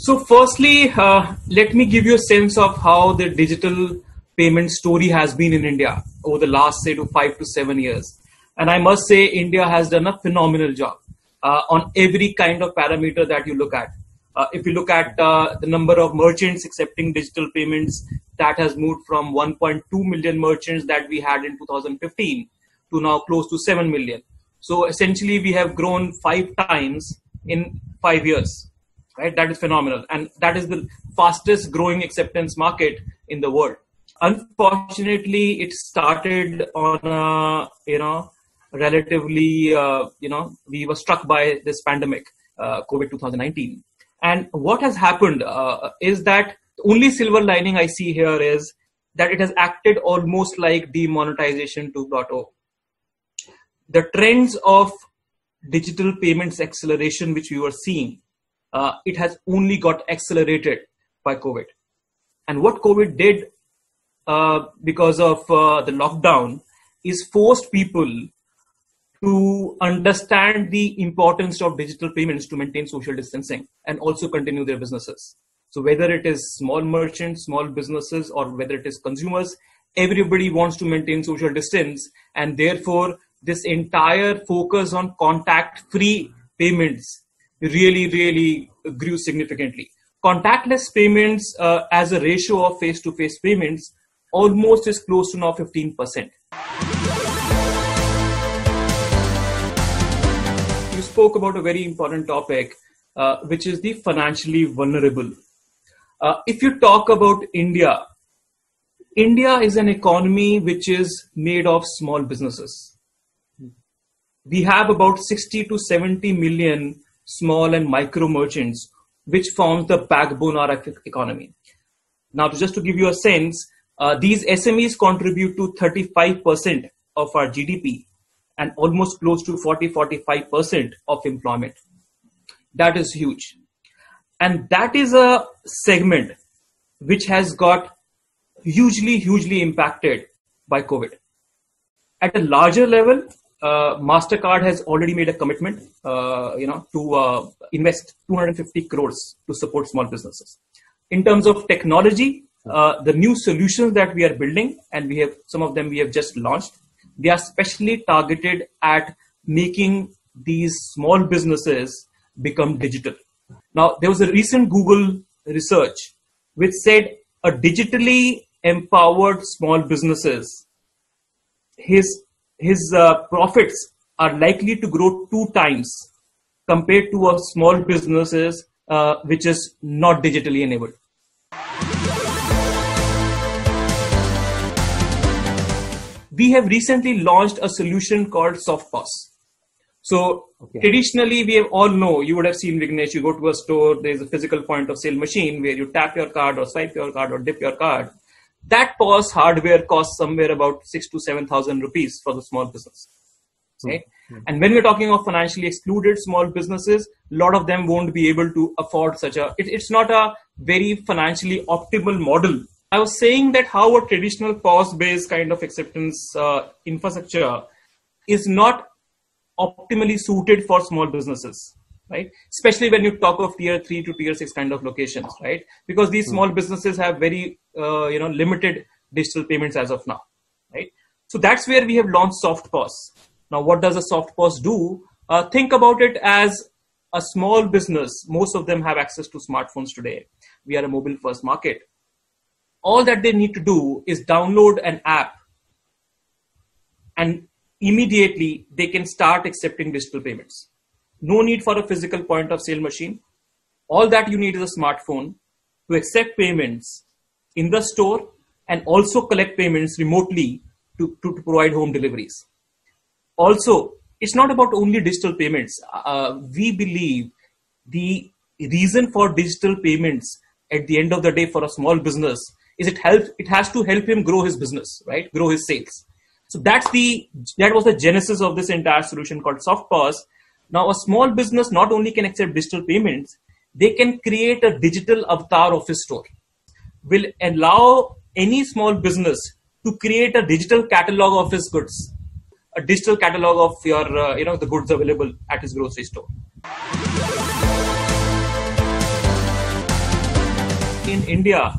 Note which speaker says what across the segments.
Speaker 1: So firstly, let me give you a sense of how the digital payment story has been in India over the last, say, 5 to 7 years. And I must say, India has done a phenomenal job on every kind of parameter that you look at. If you look at the number of merchants accepting digital payments, that has moved from 1.2 million merchants that we had in 2015 to now close to 7 million. So essentially, we have grown 5 times in 5 years. Right, that is phenomenal, and that is the fastest growing acceptance market in the world. Unfortunately, it started on a relatively we were struck by this pandemic, COVID 2019, and what has happened is that the only silver lining I see here is that it has acted almost like demonetization 2.0. The trends of digital payments acceleration which we were seeing, it has only got accelerated by COVID. And what COVID did because of the lockdown is forced people to understand the importance of digital payments to maintain social distancing and also continue their businesses. So whether it is small merchants, small businesses, or whether it is consumers, everybody wants to maintain social distance, and therefore this entire focus on contact-free payments really grew significantly. Contactless payments as a ratio of face-to-face payments almost is close to now 15%. You spoke about a very important topic, which is the financially vulnerable. If you talk about India, India is an economy which is made of small businesses. We have about 60 to 70 million small and micro merchants, which forms the backbone of our economy. Now, just to give you a sense, these SMEs contribute to 35% of our GDP and almost close to 40-45% of employment. That is huge. And that is a segment which has got hugely impacted by COVID. At a larger level, MasterCard has already made a commitment, to invest 250 crores to support small businesses. In terms of technology, the new solutions that we are building, and we have some of them we have just launched, they are specially targeted at making these small businesses become digital. Now, there was a recent Google research which said a digitally empowered small businesses, his profits are likely to grow 2 times compared to a small businesses which is not digitally enabled. We have recently launched a solution called SoftPOS. So traditionally, we have all know, you would have seen, Vignesh, you go to a store, there's a physical point of sale machine where you tap your card or swipe your card or dip your card. That POS hardware costs somewhere about 6,000 to 7,000 rupees for the small business. Okay? Mm-hmm. And when we're talking of financially excluded small businesses, a lot of them won't be able to afford such a, it's not a very financially optimal model. I was saying that how a traditional POS-based kind of acceptance infrastructure is not optimally suited for small businesses, right? Especially when you talk of tier 3 to tier 6 kind of locations, right? Because these small businesses have very, limited digital payments as of now, right? So that's where we have launched SoftPOS. Now, what does a SoftPOS do? Think about it as a small business. Most of them have access to smartphones today. We are a mobile first market. All that they need to do is download an app, and immediately they can start accepting digital payments. No need for a physical point of sale machine. All that you need is a smartphone to accept payments in the store and also collect payments remotely to provide home deliveries. Also, it's not about only digital payments. We believe the reason for digital payments at the end of the day for a small business is it has to help him grow his business, right? Grow his sales. So that was the genesis of this entire solution called SoftPOS. Now, a small business not only can accept digital payments, they can create a digital avatar of his store. Will allow any small business to create a digital catalog of his goods, a digital catalog of your, the goods available at his grocery store. in India,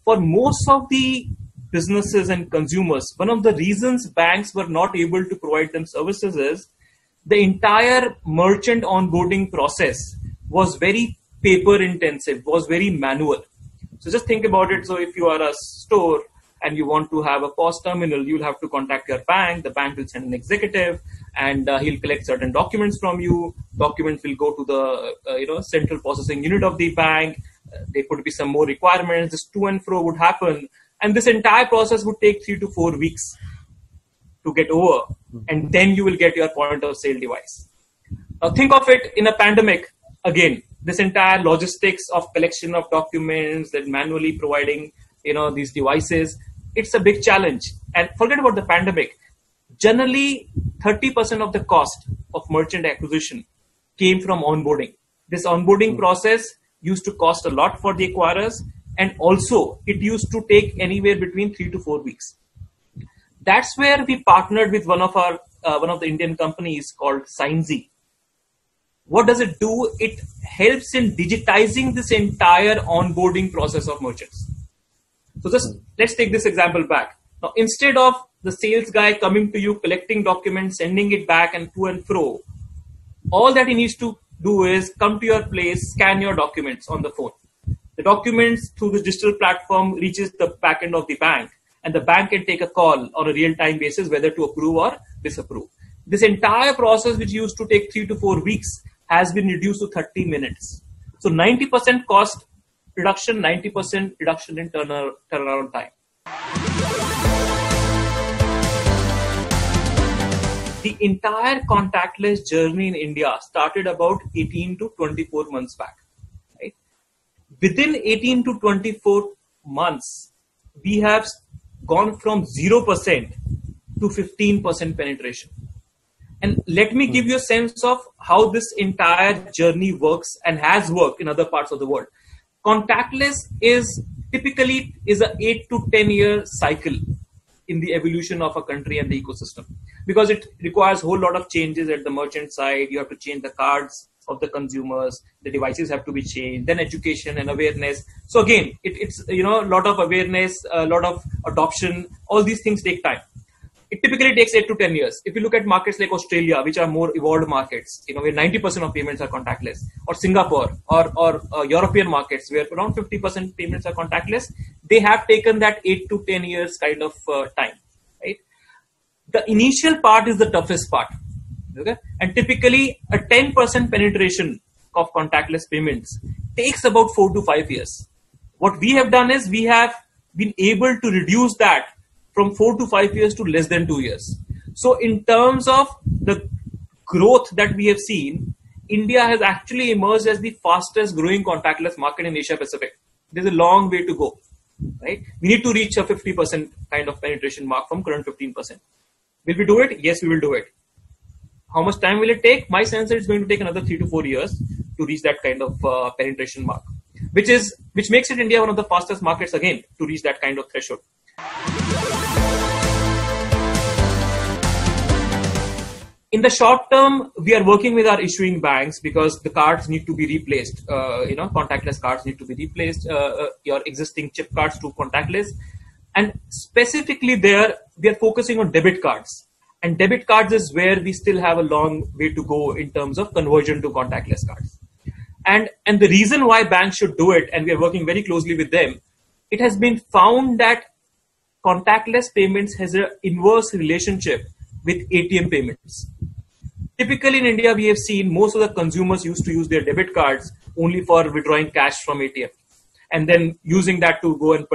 Speaker 1: for most of the businesses and consumers, one of the reasons banks were not able to provide them services is the entire merchant onboarding process was very paper intensive, was very manual. So just think about it. So if you are a store and you want to have a POS terminal, you'll have to contact your bank. The bank will send an executive, and he'll collect certain documents from you. Documents will go to the central processing unit of the bank. There could be some more requirements. This to and fro would happen, and this entire process would take 3 to 4 weeks to get over, and then you will get your point of sale device. Now think of it in a pandemic again. This entire logistics of collection of documents and manually providing these devices, it's a big challenge. And forget about the pandemic. Generally, 30% of the cost of merchant acquisition came from onboarding. This onboarding process used to cost a lot for the acquirers, and also it used to take anywhere between 3 to 4 weeks. That's where we partnered with one of the Indian companies called Signsy. What does it do? It helps in digitizing this entire onboarding process of merchants. So let's take this example back. Now, instead of the sales guy coming to you, collecting documents, sending it back and to and fro, all that he needs to do is come to your place, scan your documents on the phone. The documents through the digital platform reaches the back end of the bank, and the bank can take a call on a real-time basis whether to approve or disapprove. This entire process, which used to take 3 to 4 weeks, has been reduced to 30 minutes. So 90% cost reduction, 90% reduction in turnaround time. The entire contactless journey in India started about 18 to 24 months back. Right? Within 18 to 24 months, we have gone from 0% to 15% penetration. And let me give you a sense of how this entire journey works and has worked in other parts of the world. Contactless is typically an 8 to 10 year cycle in the evolution of a country and the ecosystem, because it requires a whole lot of changes at the merchant side. You have to change the cards of the consumers, the devices have to be changed, then education and awareness. So again, it's a lot of awareness, a lot of adoption. All these things take time. It typically takes 8 to 10 years. If you look at markets like Australia, which are more evolved markets, where 90% of payments are contactless, or Singapore, or European markets where around 50% payments are contactless, they have taken that 8 to 10 years kind of time. Right? The initial part is the toughest part. Okay? And typically a 10% penetration of contactless payments takes about 4 to 5 years. What we have done is we have been able to reduce that from 4 to 5 years to less than 2 years. So in terms of the growth that we have seen, India has actually emerged as the fastest growing contactless market in Asia Pacific. There's a long way to go, right? We need to reach a 50% kind of penetration mark from current 15%. Will we do it? Yes, we will do it. How much time will it take? My sense is it's going to take another 3 to 4 years to reach that kind of penetration mark, which makes it India one of the fastest markets again to reach that kind of threshold. In the short term, we are working with our issuing banks because the cards need to be replaced. Contactless cards need to be replaced. Your existing chip cards to contactless. And specifically there, we are focusing on debit cards. And debit cards is where we still have a long way to go in terms of conversion to contactless cards. And the reason why banks should do it, and we are working very closely with them, it has been found that contactless payments has an inverse relationship with ATM payments. Typically in India, we have seen most of the consumers used to use their debit cards only for withdrawing cash from ATM and then using that to go and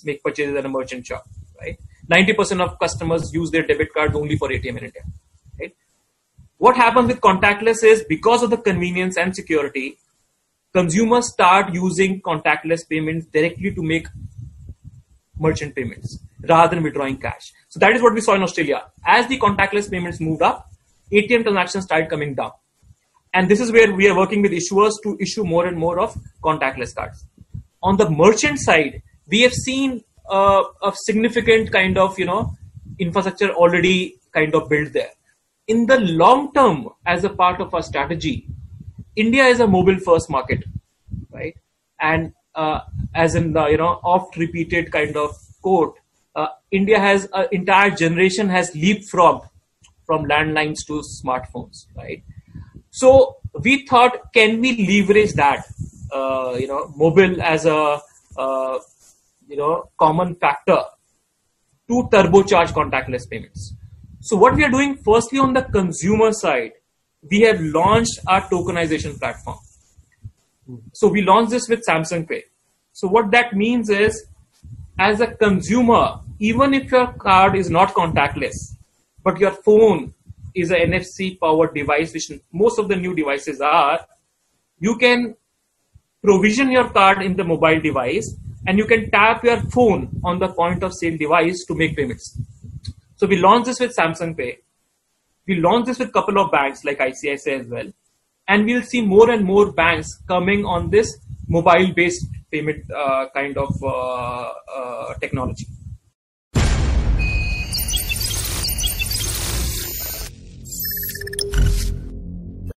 Speaker 1: make purchases at a merchant shop, right? 90% of customers use their debit cards only for ATM in India, right? What happens with contactless is because of the convenience and security, consumers start using contactless payments directly to make merchant payments rather than withdrawing cash. So that is what we saw in Australia. As the contactless payments moved up, ATM transactions started coming down. And this is where we are working with issuers to issue more and more of contactless cards. On the merchant side, we have seen a significant kind of, infrastructure already kind of built there. In the long term, as a part of our strategy, India is a mobile first market, right? And as in the oft repeated kind of quote, India has an entire generation has leapfrogged from landlines to smartphones, right? So we thought, can we leverage that, mobile as a common factor to turbocharge contactless payments? So what we are doing, firstly, on the consumer side, we have launched our tokenization platform. So we launched this with Samsung Pay. So what that means is, as a consumer, even if your card is not contactless, but your phone is an NFC powered device, which most of the new devices are, you can provision your card in the mobile device and you can tap your phone on the point of sale device to make payments. So we launched this with Samsung Pay. We launched this with a couple of banks like ICICI as well. And we'll see more and more banks coming on this mobile-based payment kind of technology.